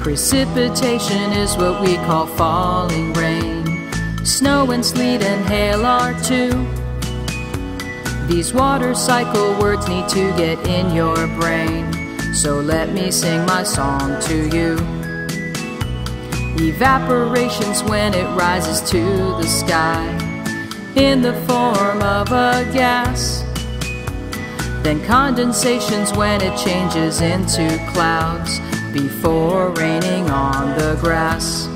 Precipitation is what we call falling rain. Snow and sleet and hail are too. These water cycle words need to get in your brain, so let me sing my song to you. Evaporation's when it rises to the sky in the form of a gas. Then condensation's when it changes into clouds before raining on the grass.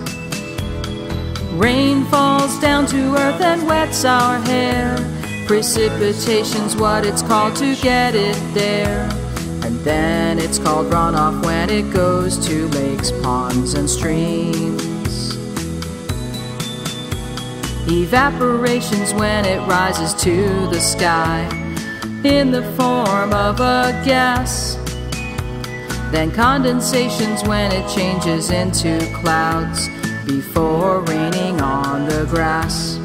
Rain falls down to earth and wets our hair. Precipitation's what it's called to get it there. And then it's called runoff when it goes to lakes, ponds, and streams. Evaporation's when it rises to the sky in the form of a gas. Then condensation's when it changes into clouds before raining on the grass.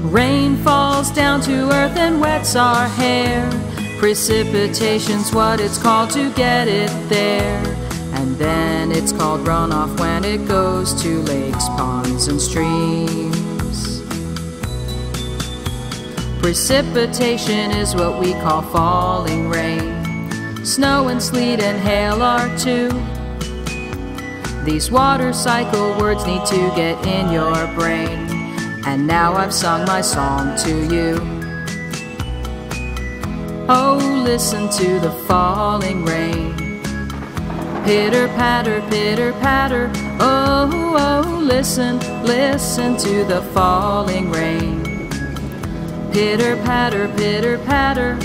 Rain falls down to earth and wets our hair. Precipitation's what it's called to get it there. And then it's called runoff when it goes to lakes, ponds, and streams. Precipitation is what we call falling rain. Snow and sleet and hail are too. These water cycle words need to get in your brain. And now I've sung my song to you. Oh, listen to the falling rain. Pitter patter, pitter patter. Oh, oh, listen, listen to the falling rain. Pitter patter, pitter patter.